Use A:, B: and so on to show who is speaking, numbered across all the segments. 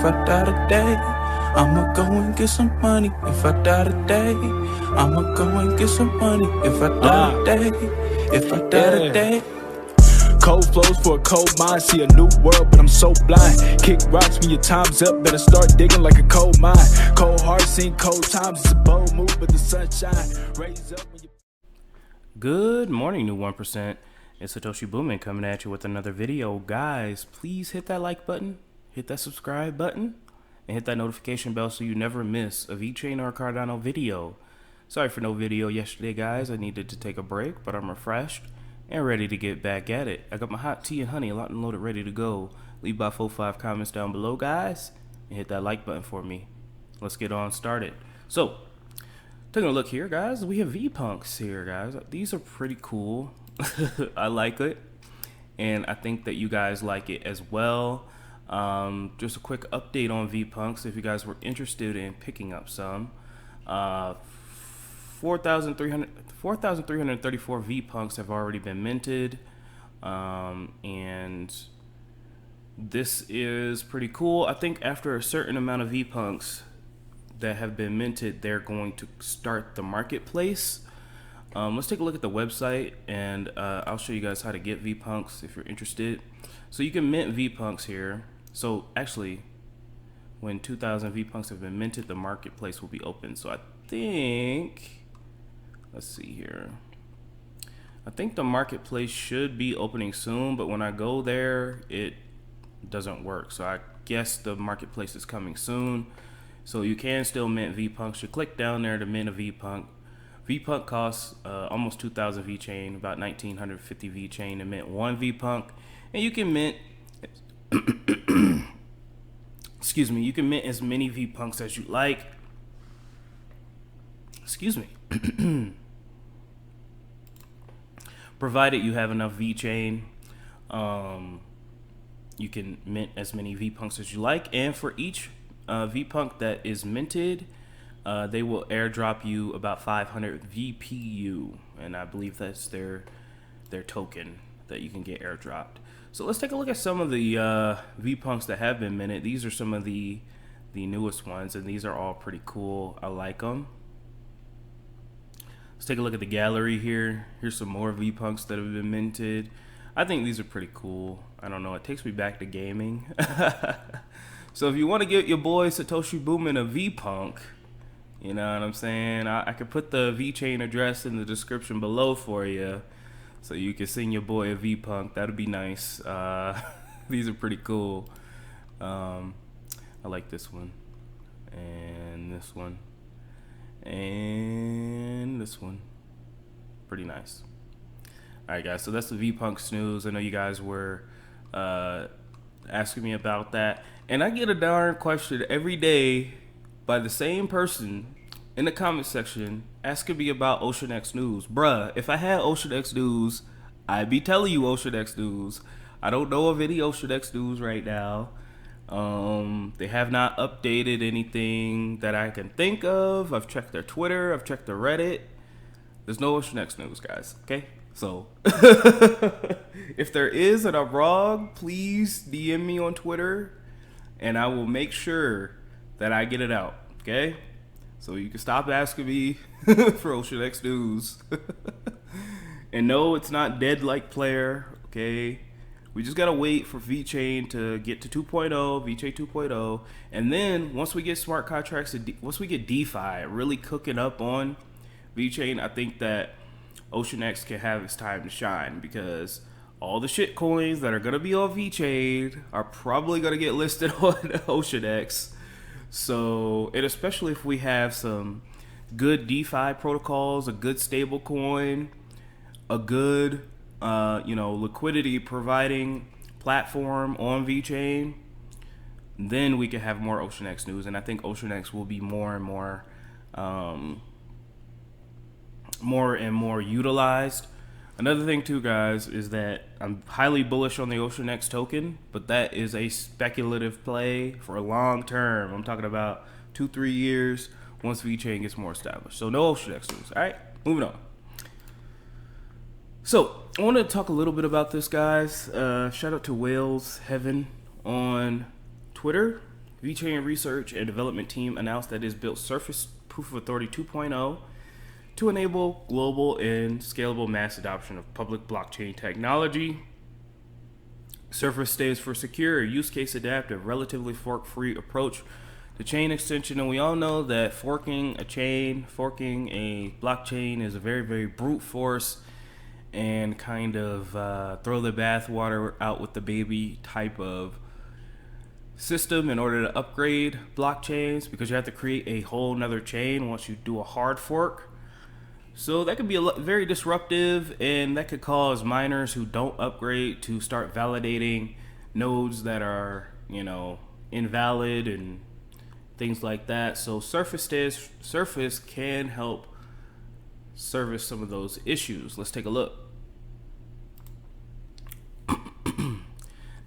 A: I die today, I'ma go and get some money. If I die today, I'ma go and get some money. If I die today, if I die today.
B: Cold flows for a cold mind, see a new world, but I'm so blind. Kick rocks when your time's up, better start digging like a coal mine. Cold heart, seen cold times, it's a bold move, but the sunshine raise up when you...
C: Good morning, new 1%. It's Satoshi Boomin coming at you with another video. Guys, please hit that like button, hit that subscribe button, and hit that notification bell so you never miss a VeChain or Cardano video. Sorry for no video yesterday, guys. I needed to take a break, but I'm refreshed and ready to get back at it. I got my hot tea and honey locked and loaded, ready to go. Leave by 4-5 comments down below, guys, and hit that like button for me. Let's get on started. So, taking a look here, guys, we have VPunks here, guys. These are pretty cool. I like it, and I think that you guys like it as well. Just a quick update on VPunks if you guys were interested in picking up some. 4,334 VPunks have already been minted, and this is pretty cool. I think after a certain amount of VPunks that have been minted, they're going to start the marketplace. Let's take a look at the website, and I'll show you guys how to get VPunks if you're interested. So you can mint VPunks here. So actually, when 2,000 VPunks have been minted, the marketplace will be open. So I think, let's see here. I think the marketplace should be opening soon, but when I go there, it doesn't work. So I guess the marketplace is coming soon. So you can still mint VPunks. You click down there to mint a VPunk. VPunk costs almost 2,000 VeChain, about 1,950 VeChain to mint one VPunk, and you can mint. Excuse me. You can mint as many VPunks as you like. Excuse me. Provided you have enough VeChain, you can mint as many VPunks as you like, and for each VPunk that is minted, they will airdrop you about 500 VPU, and I believe that's their token that you can get airdropped. So let's take a look at some of the VPunks that have been minted. These are some of the newest ones, and these are all pretty cool. I like them. Let's take a look at the gallery here. Here's some more VPunks that have been minted. I think these are pretty cool. I don't know, it takes me back to gaming. So if you want to get your boy Satoshi Boomin a VPunk, you know what I'm saying, I could put the VeChain address in the description below for you, so you can send your boy a VPunk. That'd be nice. These are pretty cool. I like this one, and this one, and this one. Pretty nice. Alright, guys, so that's the VPunks news. I know you guys were asking me about that, and I get a darn question every day by the same person in the comment section asking me about OceanX news. Bruh, if I had OceanX news, I'd be telling you OceanX news. I don't know of any OceanX news right now. They have not updated anything that I can think of. I've checked their Twitter, I've checked their Reddit. There's no OceanX news, guys, okay? So, if there is and I'm wrong, please DM me on Twitter, and I will make sure that I get it out, okay? So you can stop asking me for OceanX news. And no, it's not dead like player, okay? We just gotta wait for VeChain to get to 2.0, VeChain 2.0, and then once we get smart contracts, once we get DeFi really cooking up on VeChain, I think that OceanX can have its time to shine, because all the shit coins that are gonna be on VeChain are probably gonna get listed on OceanX. So, and especially if we have some good DeFi protocols, a good stable coin, a good, liquidity providing platform on VeChain, then we can have more OceanX news. And I think OceanX will be more and more utilized. Another thing too, guys, is that I'm highly bullish on the OceanX token, but that is a speculative play for a long term. I'm talking about 2-3 years once VeChain gets more established. So no OceanX news. All right, moving on. So I want to talk a little bit about this, guys. Shout out to Whales Heaven on Twitter. VeChain research and development team announced that it has built Surface Proof of Authority 2.0 to enable global and scalable mass adoption of public blockchain technology. Surface stands for Secure, Use Case Adaptive, Relatively Fork-Free Approach to Chain Extension. And we all know that forking a blockchain is a very, very brute force and kind of throw the bathwater out with the baby type of system in order to upgrade blockchains, because you have to create a whole nother chain once you do a hard fork. So that could be very disruptive, and that could cause miners who don't upgrade to start validating nodes that are, invalid and things like that. So Surface can help service some of those issues. Let's take a look.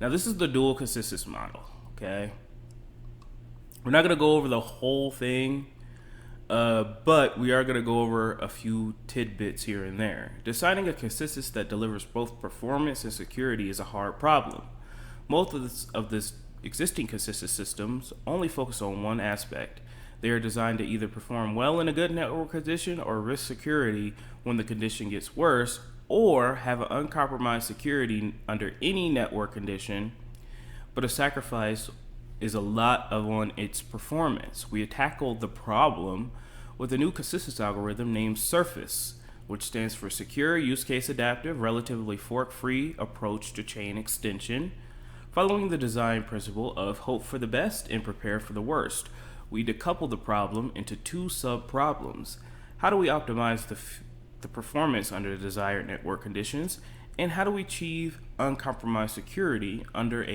C: Now, this is the dual consensus model. Okay, we're not going to go over the whole thing, but we are going to go over a few tidbits here and there. Designing a consensus that delivers both performance and security is a hard problem. Most of this existing consensus systems only focus on one aspect. They are designed to either perform well in a good network condition or risk security when the condition gets worse, or have an uncompromised security under any network condition, but a sacrifice is a lot on its performance. We tackled the problem with a new consensus algorithm named Surface, which stands for Secure, Use Case Adaptive, Relatively Fork-Free Approach to Chain Extension. Following the design principle of hope for the best and prepare for the worst, we decoupled the problem into two sub-problems. How do we optimize the performance under the desired network conditions? And how do we achieve uncompromised security under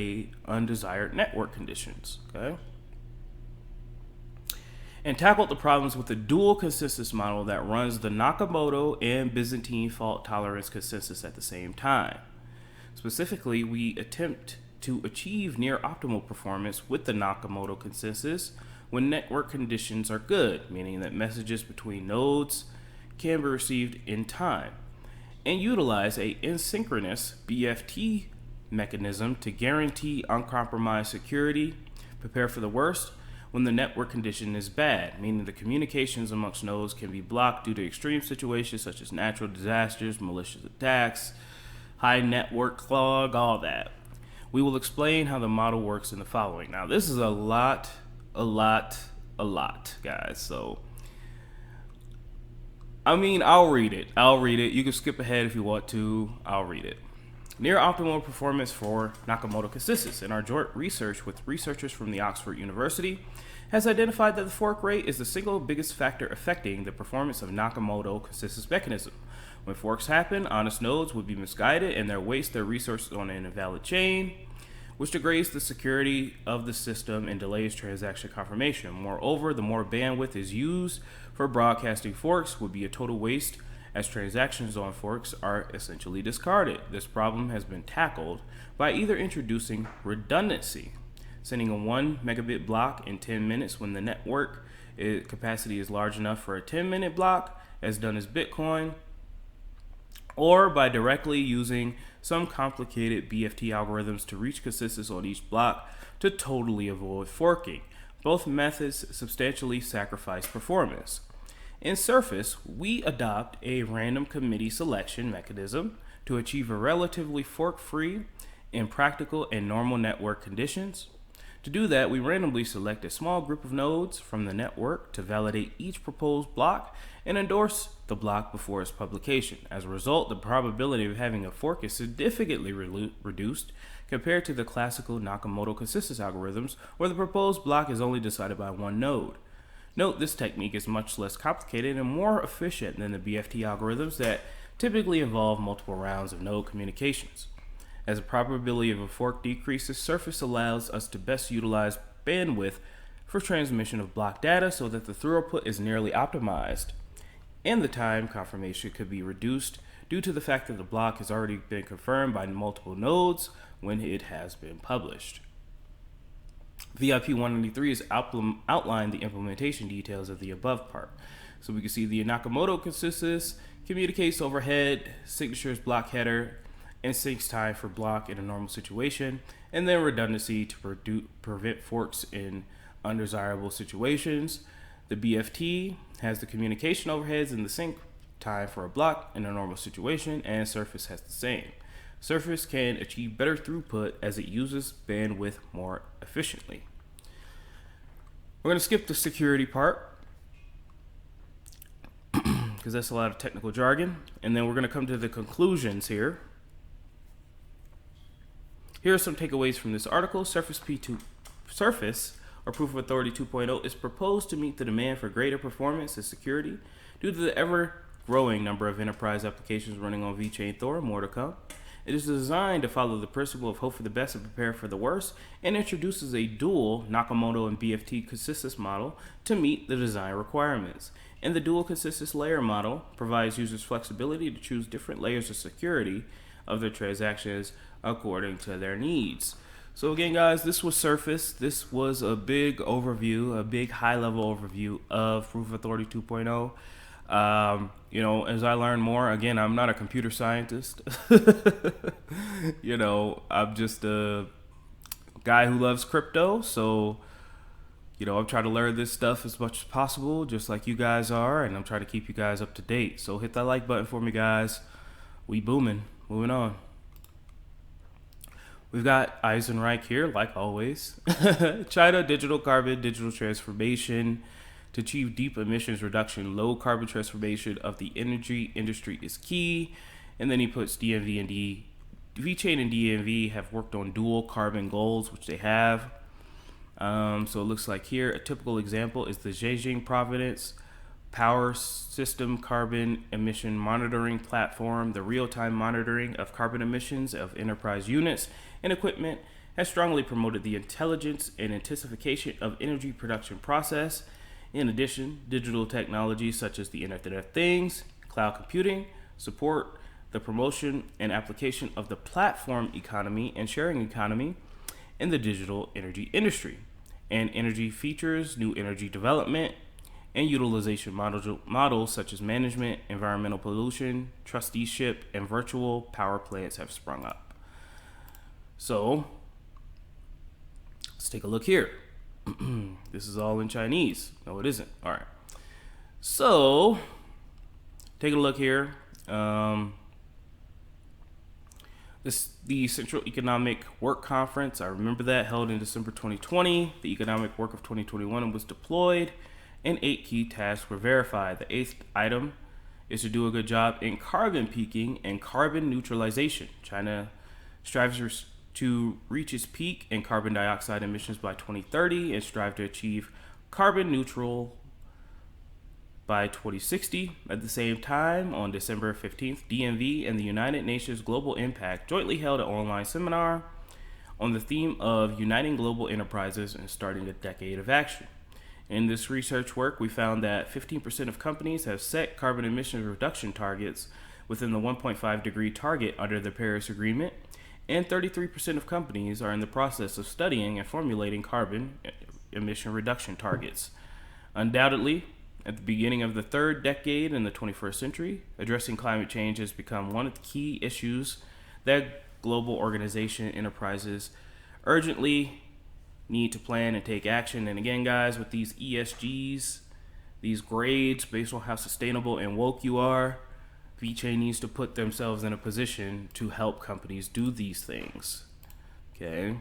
C: undesired network conditions? Okay. And tackled the problems with a dual consensus model that runs the Nakamoto and Byzantine fault tolerance consensus at the same time. Specifically, we attempt to achieve near optimal performance with the Nakamoto consensus when network conditions are good, meaning that messages between nodes can be received in time, and utilize a asynchronous BFT mechanism to guarantee uncompromised security. Prepare for the worst when the network condition is bad, meaning the communications amongst nodes can be blocked due to extreme situations such as natural disasters, malicious attacks, high network clog, all that. We will explain how the model works in the following. Now, this is a lot, guys. So I'll read it. You can skip ahead if you want to. I'll read it. Near optimal performance for Nakamoto consensus. In our joint research with researchers from the Oxford University, has identified that the fork rate is the single biggest factor affecting the performance of Nakamoto consensus mechanism. When forks happen, honest nodes would be misguided and waste their resources on an invalid chain, which degrades the security of the system and delays transaction confirmation. Moreover, the more bandwidth is used for broadcasting forks would be a total waste, as transactions on forks are essentially discarded. This problem has been tackled by either introducing redundancy, sending a 1 megabit block in 10 minutes when the network capacity is large enough for a 10-minute block, as done as Bitcoin, or by directly using some complicated BFT algorithms to reach consensus on each block to totally avoid forking. Both methods substantially sacrifice performance. In Surface, we adopt a random committee selection mechanism to achieve a relatively fork-free in practical and normal network conditions. To do that, we randomly select a small group of nodes from the network to validate each proposed block and endorse the block before its publication. As a result, the probability of having a fork is significantly reduced compared to the classical Nakamoto consensus algorithms, where the proposed block is only decided by one node. Note, this technique is much less complicated and more efficient than the BFT algorithms that typically involve multiple rounds of node communications. As the probability of a fork decreases, Surface allows us to best utilize bandwidth for transmission of block data so that the throughput is nearly optimized, and the time confirmation could be reduced due to the fact that the block has already been confirmed by multiple nodes when it has been published. VIP 193 has outlined the implementation details of the above part. So we can see the Nakamoto consensus communicates overhead, signatures block header, and syncs time for block in a normal situation, and then redundancy to prevent forks in undesirable situations. The BFT has the communication overheads and the sync time for a block in a normal situation, and Surface has the same. Surface can achieve better throughput as it uses bandwidth more efficiently. We're going to skip the security part because that's a lot of technical jargon, and then we're going to come to the conclusions here. Here are some takeaways from this article. Surface or Proof of Authority 2.0 is proposed to meet the demand for greater performance and security due to the ever-growing number of enterprise applications running on VeChainThor, more to come. It is designed to follow the principle of hope for the best and prepare for the worst, and introduces a dual Nakamoto and BFT consensus model to meet the design requirements. And the dual consensus layer model provides users flexibility to choose different layers of security of their transactions according to their needs. So again, guys, this was Surface. This was a big overview, a big high-level overview of Proof of Authority 2.0. As I learn more, again, I'm not a computer scientist. I'm just a guy who loves crypto. So, I'm trying to learn this stuff as much as possible, just like you guys are, and I'm trying to keep you guys up to date. So hit that like button for me, guys. We booming. Moving on. We've got Eisenreich here, like always. China digital transformation. To achieve deep emissions reduction, low carbon transformation of the energy industry is key. And then he puts VeChain and DNV have worked on dual carbon goals, which they have. So it looks like here, a typical example is the Zhejiang Province Power System Carbon Emission Monitoring Platform. The real-time monitoring of carbon emissions of enterprise units and equipment has strongly promoted the intelligence and intensification of energy production process. In addition, digital technologies such as the Internet of Things, cloud computing, support the promotion and application of the platform economy and sharing economy in the digital energy industry, and energy features, new energy development, and utilization models such as management, environmental pollution, trusteeship, and virtual power plants have sprung up. So, let's take a look here. This is all in Chinese. No, it isn't. All right. So, taking a look here. The Central Economic Work Conference, I remember that, held in December 2020. The economic work of 2021 was deployed, and 8 key tasks were verified. The 8th item is to do a good job in carbon peaking and carbon neutralization. China strives to reach its peak in carbon dioxide emissions by 2030 and strive to achieve carbon neutral by 2060. At the same time, on December 15th, DNV and the United Nations Global Impact jointly held an online seminar on the theme of uniting global enterprises and starting a decade of action. In this research work, we found that 15% of companies have set carbon emissions reduction targets within the 1.5 degree target under the Paris Agreement, and 33% of companies are in the process of studying and formulating carbon emission reduction targets. Undoubtedly, at the beginning of the third decade in the 21st century, addressing climate change has become one of the key issues that global organization enterprises urgently need to plan and take action. And again, guys, with these ESGs, these grades based on how sustainable and woke you are, VeChain needs to put themselves in a position to help companies do these things. Okay.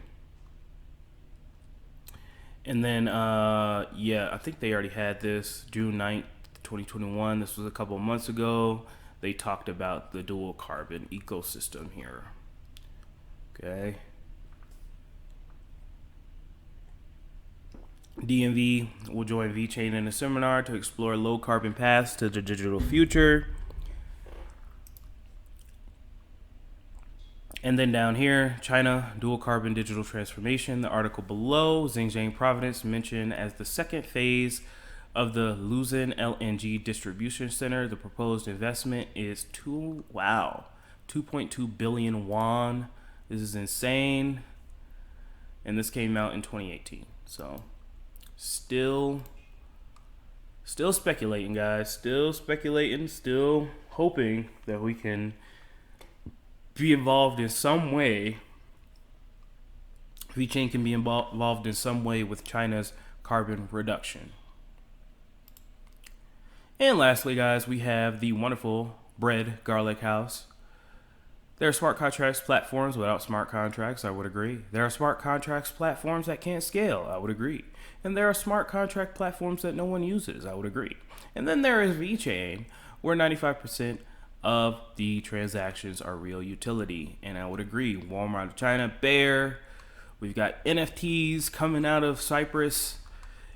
C: And then, I think they already had this June 9th, 2021. This was a couple months ago. They talked about the dual carbon ecosystem here. Okay. DNV will join VeChain in a seminar to explore low carbon paths to the digital future. And then down here, China, dual carbon digital transformation. The article below, Zhejiang Province mentioned as the second phase of the Luzon LNG distribution center. The proposed investment is 2.2 billion won. This is insane. And this came out in 2018. So still speculating, guys. Still speculating, still hoping that we can be involved in some way. VeChain can be involved in some way with China's carbon reduction. And lastly, guys, we have the wonderful Bread Garlic House. There are smart contracts platforms without smart contracts, I would agree. There are smart contracts platforms that can't scale, I would agree. And there are smart contract platforms that no one uses, I would agree. And then there is VeChain, where 95% of the transactions are real utility, and I would agree. Walmart of China, Bear. We've got NFTs coming out of Cyprus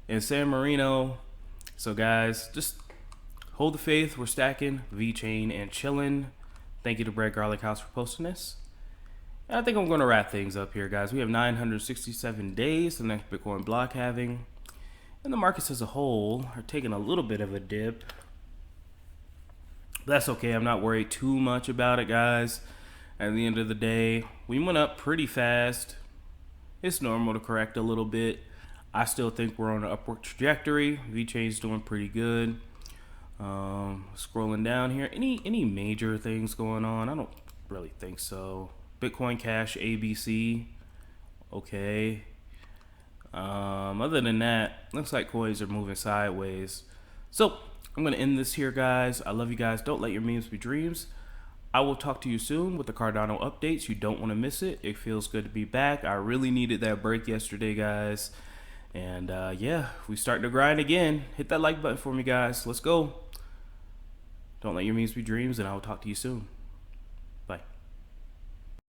C: and San Marino. So guys, just hold the faith. We're stacking VeChain and chilling. Thank you to Bread Garlic House for posting this. And I think I'm going to wrap things up here, guys. We have 967 days to the next Bitcoin block halving. And the markets as a whole are taking a little bit of a dip. But that's okay. I'm not worried too much about it, guys. At the end of the day, we went up pretty fast. It's normal to correct a little bit. I still think we're on an upward trajectory. VeChain's doing pretty good. Scrolling down here, any major things going on? I don't really think so. Bitcoin Cash ABC, okay. Other than that, looks like coins are moving sideways. So I'm gonna end this here, guys. I love you guys. Don't let your memes be dreams. I will talk to you soon with the Cardano updates. You don't want to miss it. It feels good to be back. I really needed that break yesterday, guys. And yeah, we starting to grind again. Hit that like button for me, guys. Let's go. Don't let your memes be dreams, and I will talk to you soon.